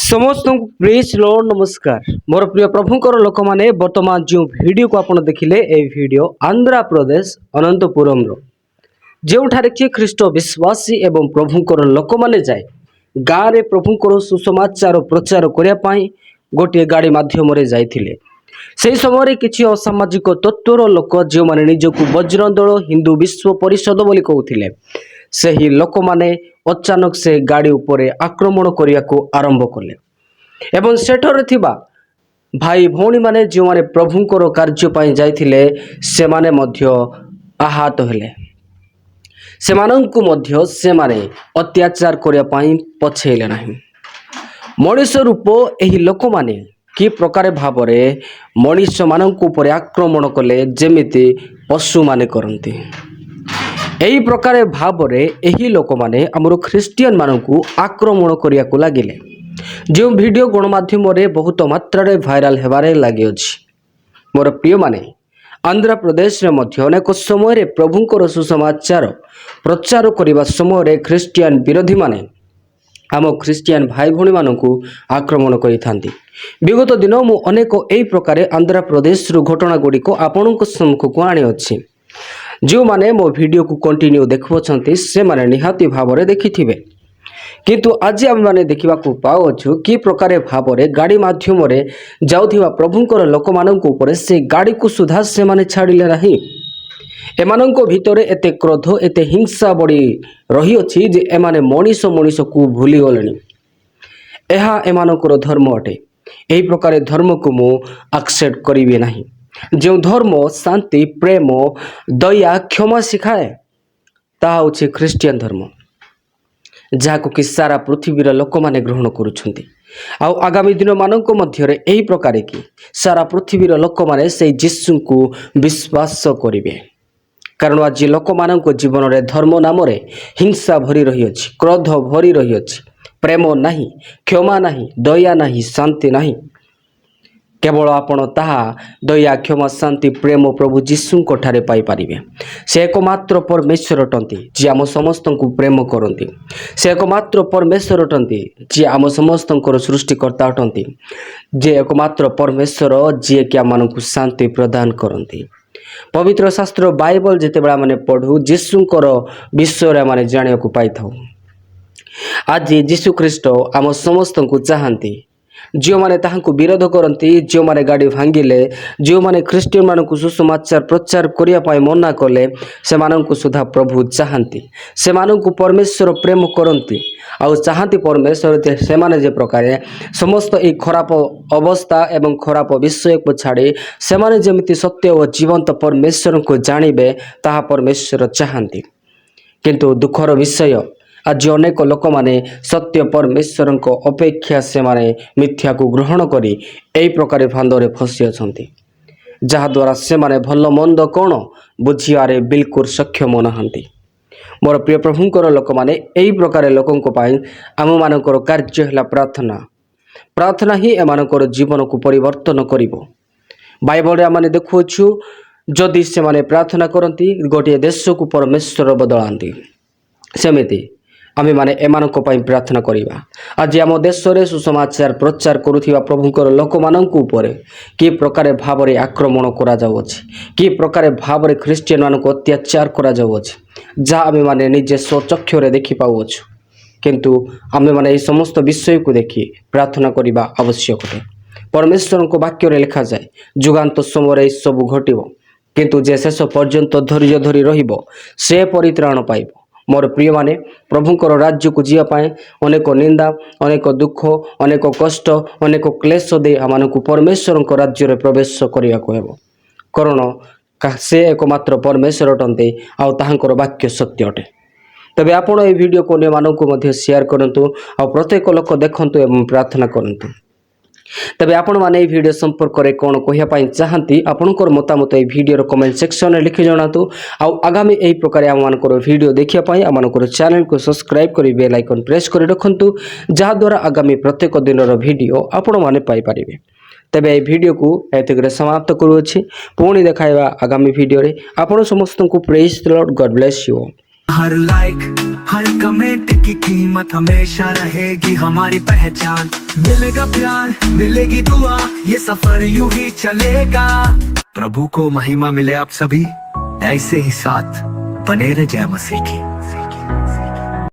समस्त praise Lord नमस्कार मोर प्रिय प्रभुंकर लोक माने वर्तमान जो वीडियो को आपण देखिले ए वीडियो आंध्र प्रदेश अनंतपुरम रो जेउठारे कि ख्रीष्ट विश्वासी एवं प्रभुंकर लोक माने जाए गाँव रे प्रभुंकर सुसमाचार प्रचार करिया पई गोटे गाड़ी माध्यम रे जाइथिले। सेही समय रे किछि असामाजिक तत्वर लोक जे माने निजको वज्रदल हिंदू विश्व परिषद बोली कहउथिले ସେହି ଲୋକମାନେ ଅଚାନକ ସେ ଗାଡ଼ି ଉପରେ ଆକ୍ରମଣ କରିବାକୁ ଆରମ୍ଭ କଲେ ଏବଂ ସେଠାରେ ଥିବା ଭାଇ ଭଉଣୀମାନେ ଯେଉଁମାନେ ପ୍ରଭୁଙ୍କର କାର୍ଯ୍ୟ ପାଇଁ ଯାଇଥିଲେ ସେମାନେ ମଧ୍ୟ ଆହତ ହେଲେ। ସେମାନଙ୍କୁ ମଧ୍ୟ ସେମାନେ ଅତ୍ୟାଚାର କରିବା ପାଇଁ ପଛେଇଲେ ନାହିଁ। ମଣିଷ ରୂପ ଏହି ଲୋକମାନେ କି ପ୍ରକାର ଭାବରେ ମଣିଷମାନଙ୍କ ଉପରେ ଆକ୍ରମଣ କଲେ ଯେମିତି ପଶୁମାନେ କରନ୍ତି। ଏହି ପ୍ରକାର ଭାବରେ ଏହି ଲୋକମାନେ ଆମର ଖ୍ରୀଷ୍ଟିଆନ ମାନଙ୍କୁ ଆକ୍ରମଣ କରିବାକୁ ଲାଗିଲେ। ଯେଉଁ ଭିଡ଼ିଓ ଗଣମାଧ୍ୟମରେ ବହୁତ ମାତ୍ରାରେ ଭାଇରାଲ ହେବାରେ ଲାଗିଅଛି। ମୋର ପ୍ରିୟମାନେ ଆନ୍ଧ୍ରପ୍ରଦେଶରେ ମଧ୍ୟ ଅନେକ ସମୟରେ ପ୍ରଭୁଙ୍କର ସୁସମାଚାର ପ୍ରଚାର କରିବା ସମୟରେ ଖ୍ରୀଷ୍ଟିଆନ ବିରୋଧୀମାନେ ଆମ ଖ୍ରୀଷ୍ଟିଆନ ଭାଇ ଭଉଣୀମାନଙ୍କୁ ଆକ୍ରମଣ କରିଥାନ୍ତି। ବିଗତ ଦିନ ମୁଁ ଅନେକ ଏହି ପ୍ରକାର ଆନ୍ଧ୍ରପ୍ରଦେଶର ଘଟଣା ଗୁଡ଼ିକ ଆପଣଙ୍କ ସମ୍ମୁଖକୁ ଆଣିଅଛି। ଯେଉଁମାନେ ମୋ ଭିଡ଼ିଓକୁ କଣ୍ଟିନ୍ୟू ଦେଖୁଅଛନ୍ତି ସେମାନେ ନିହାତି ଭାବରେ ଦେଖିଥିବେ, କିନ୍ତୁ ଆଜି ଆମେମାନେ ଦେଖିବାକୁ ପାଉଅଛୁ କି ପ୍ରକାର ଭାବରେ ଗାଡ଼ି ମାଧ୍ୟମରେ ଯାଉଥିବା ପ୍ରଭୁଙ୍କର ଲୋକମାନଙ୍କ ଉପରେ ସେ ଗାଡ଼ିକୁ ସୁଦ୍ଧା ସେମାନେ ଛାଡ଼ିଲେ ନାହିଁ। ଏମାନଙ୍କ ଭିତରେ ଏତେ କ୍ରୋଧ ଏତେ ହିଂସା ବଢ଼ି ରହିଅଛି ଯେ ଏମାନେ ମଣିଷକୁ ଭୁଲିଗଲେଣି। ଏହା ଏମାନଙ୍କର ଧର୍ମ ଅଟେ। ଏହି ପ୍ରକାର ଧର୍ମକୁ ମୁଁ ଆକ୍ସେପ୍ଟ କରିବି ନାହିଁ। ଯେଉଁ ଧର୍ମ ଶାନ୍ତି ପ୍ରେମ ଦୟା କ୍ଷମା ଶିଖାଏ ତାହା ହେଉଛି ଖ୍ରୀଷ୍ଟିଆନ ଧର୍ମ, ଯାହାକୁ କି ସାରା ପୃଥିବୀର ଲୋକମାନେ ଗ୍ରହଣ କରୁଛନ୍ତି। ଆଉ ଆଗାମୀ ଦିନମାନଙ୍କ ମଧ୍ୟରେ ଏହି ପ୍ରକାର କି ସାରା ପୃଥିବୀର ଲୋକମାନେ ସେଇ ଯୀଶୁଙ୍କୁ ବିଶ୍ୱାସ କରିବେ। କାରଣ ଆଜି ଲୋକମାନଙ୍କ ଜୀବନରେ ଧର୍ମ ନାମରେ ହିଂସା ଭରି ରହିଅଛି, କ୍ରୋଧ ଭରି ରହିଅଛି, ପ୍ରେମ ନାହିଁ, କ୍ଷମା ନାହିଁ, ଦୟା ନାହିଁ, ଶାନ୍ତି ନାହିଁ। କେବଳ ଆପଣ ତାହା ଦୟା କ୍ଷମା ଶାନ୍ତି ପ୍ରେମ ପ୍ରଭୁ ଯୀଶୁଙ୍କ ଠାରେ ପାଇପାରିବେ। ସେ ଏକମାତ୍ର ପରମେଶ୍ୱର ଅଟନ୍ତି ଯିଏ ଆମ ସମସ୍ତଙ୍କୁ ପ୍ରେମ କରନ୍ତି। ସେ ଏକମାତ୍ର ପରମେଶ୍ୱର ଅଟନ୍ତି ଯିଏ ଆମ ସମସ୍ତଙ୍କର ସୃଷ୍ଟିକର୍ତ୍ତା ଅଟନ୍ତି। ଯିଏ ଏକମାତ୍ର ପରମେଶ୍ୱର ଯିଏକି ଆମମାନଙ୍କୁ ଶାନ୍ତି ପ୍ରଦାନ କରନ୍ତି। ପବିତ୍ର ଶାସ୍ତ୍ର ବାଇବଲ ଯେତେବେଳେ ଆମେ ପଢ଼ୁ ଯୀଶୁଙ୍କର ବିଷୟରେ ଆମେ ଜାଣିବାକୁ ପାଇଥାଉ। ଆଜି ଯୀଶୁ ଖ୍ରୀଷ୍ଟ ଆମ ସମସ୍ତଙ୍କୁ ଚାହାନ୍ତି। ଯେଉଁମାନେ ତାହାଙ୍କୁ ବିରୋଧ କରନ୍ତି, ଯେଉଁମାନେ ଗାଡ଼ି ଭାଙ୍ଗିଲେ, ଯେଉଁମାନେ ଖ୍ରୀଷ୍ଟିଆନ ମାନଙ୍କୁ ସୁସମାଚାର ପ୍ରଚାର କରିବା ପାଇଁ ମନା କଲେ, ସେମାନଙ୍କୁ ସୁଦ୍ଧା ପ୍ରଭୁ ଚାହାନ୍ତି। ସେମାନଙ୍କୁ ପରମେଶ୍ୱର ପ୍ରେମ କରନ୍ତି ଆଉ ଚାହାନ୍ତି ପରମେଶ୍ୱର ଯେ ସେମାନେ ଯେ ପ୍ରକାରେ ସମସ୍ତ ଏହି ଖରାପ ଅବସ୍ଥା ଏବଂ ଖରାପ ବିଷୟକୁ ଛାଡ଼ି ସେମାନେ ଯେମିତି ସତ୍ୟ ଓ ଜୀବନ୍ତ ପରମେଶ୍ୱରଙ୍କୁ ଜାଣିବେ ତାହା ପରମେଶ୍ୱର ଚାହାନ୍ତି। କିନ୍ତୁ ଦୁଃଖର ବିଷୟ ଆଜି ଅନେକ ଲୋକମାନେ ସତ୍ୟ ପରମେଶ୍ୱରଙ୍କ ଅପେକ୍ଷା ସେମାନେ ମିଥ୍ୟାକୁ ଗ୍ରହଣ କରି ଏହି ପ୍ରକାର ଫାନ୍ଦରେ ଫସି ଅଛନ୍ତି, ଯାହାଦ୍ୱାରା ସେମାନେ ଭଲ ମନ୍ଦ କ'ଣ ବୁଝିବାରେ ବିଲକୁଲ ସକ୍ଷମ ନାହାନ୍ତି। ମୋର ପ୍ରିୟ ପ୍ରଭୁଙ୍କର ଲୋକମାନେ ଏହି ପ୍ରକାର ଲୋକଙ୍କ ପାଇଁ ଆମମାନଙ୍କର କାର୍ଯ୍ୟ ହେଲା ପ୍ରାର୍ଥନା। ପ୍ରାର୍ଥନା ହିଁ ଏମାନଙ୍କର ଜୀବନକୁ ପରିବର୍ତ୍ତନ କରିବ। ବାଇବଲରେ ଆମେ ଦେଖୁଅଛୁ ଯଦି ସେମାନେ ପ୍ରାର୍ଥନା କରନ୍ତି ଗୋଟିଏ ଦେଶକୁ ପରମେଶ୍ୱର ବଦଳାନ୍ତି। ସେମିତି ଆମେମାନେ ଏମାନଙ୍କ ପାଇଁ ପ୍ରାର୍ଥନା କରିବା। ଆଜି ଆମ ଦେଶରେ ସୁସମାଚାର ପ୍ରଚାର କରୁଥିବା ପ୍ରଭୁଙ୍କର ଲୋକମାନଙ୍କ ଉପରେ କି ପ୍ରକାର ଭାବରେ ଆକ୍ରମଣ କରାଯାଉଅଛି, କି ପ୍ରକାର ଭାବରେ ଖ୍ରୀଷ୍ଟିଆନ ମାନଙ୍କୁ ଅତ୍ୟାଚାର କରାଯାଉଅଛି, ଯାହା ଆମେମାନେ ନିଜେ ସ୍ୱଚକ୍ଷୁରେ ଦେଖିପାଉଅଛୁ। କିନ୍ତୁ ଆମେମାନେ ଏହି ସମସ୍ତ ବିଷୟକୁ ଦେଖି ପ୍ରାର୍ଥନା କରିବା ଆବଶ୍ୟକ ଅଟେ। ପରମେଶ୍ୱରଙ୍କ ବାକ୍ୟରେ ଲେଖାଯାଏ ଯୁଗାନ୍ତ ସମୟରେ ଏସବୁ ଘଟିବ, କିନ୍ତୁ ଯେ ଶେଷ ପର୍ଯ୍ୟନ୍ତ ଧୈର୍ଯ୍ୟ ଧରି ରହିବ ସେ ପରିତ୍ରାଣ ପାଇବ। ମୋର ପ୍ରିୟମାନେ ପ୍ରଭୁଙ୍କର ରାଜ୍ୟକୁ ଯିବା ପାଇଁ ଅନେକ ନିନ୍ଦା ଅନେକ ଦୁଃଖ ଅନେକ କଷ୍ଟ ଅନେକ କ୍ଲେଶ ଦେଇ ଆମମାନଙ୍କୁ ପରମେଶ୍ୱରଙ୍କ ରାଜ୍ୟରେ ପ୍ରବେଶ କରିବାକୁ ହେବ। କାରଣ ସେ ଏକମାତ୍ର ପରମେଶ୍ୱର ଅଟନ୍ତି ଆଉ ତାହାଙ୍କର ବାକ୍ୟ ସତ୍ୟ ଅଟେ। ତେବେ ଆପଣ ଏହି ଭିଡ଼ିଓକୁ ଅନ୍ୟମାନଙ୍କୁ ମଧ୍ୟ ସେୟାର କରନ୍ତୁ ଆଉ ପ୍ରତ୍ୟେକ ଲୋକ ଦେଖନ୍ତୁ ଏବଂ ପ୍ରାର୍ଥନା କରନ୍ତୁ। ତେବେ ଆପଣମାନେ ଏହି ଭିଡ଼ିଓ ସମ୍ପର୍କରେ କ'ଣ କହିବା ପାଇଁ ଚାହାନ୍ତି ଆପଣଙ୍କର ମତାମତ ଏହି ଭିଡ଼ିଓର କମେଣ୍ଟ ସେକ୍ସନରେ ଲିଖି ଜଣାନ୍ତୁ। ଆଉ ଆଗାମୀ ଏହି ପ୍ରକାର ଆମମାନଙ୍କର ଭିଡ଼ିଓ ଦେଖିବା ପାଇଁ ଆମମାନଙ୍କର ଚ୍ୟାନେଲକୁ ସବସ୍କ୍ରାଇବ୍ କରି ବେଲ୍ ଆଇକନ୍ ପ୍ରେସ୍ କରି ରଖନ୍ତୁ, ଯାହାଦ୍ୱାରା ଆଗାମୀ ପ୍ରତ୍ୟେକ ଦିନର ଭିଡ଼ିଓ ଆପଣମାନେ ପାଇପାରିବେ। ତେବେ ଏହି ଭିଡ଼ିଓକୁ ଏତିକିରେ ସମାପ୍ତ କରୁଅଛି। ପୁଣି ଦେଖାଇବା ଆଗାମୀ ଭିଡ଼ିଓରେ। ଆପଣ ସମସ୍ତଙ୍କୁ praise the lord, god bless you. हर लाइक हर कमेंट की कीमत हमेशा रहेगी हमारी पहचान। मिलेगा प्यार, मिलेगी दुआ, ये सफर यूं ही चलेगा। प्रभु को महिमा मिले आप सभी, ऐसे ही साथ बने रहे जय मसीह की।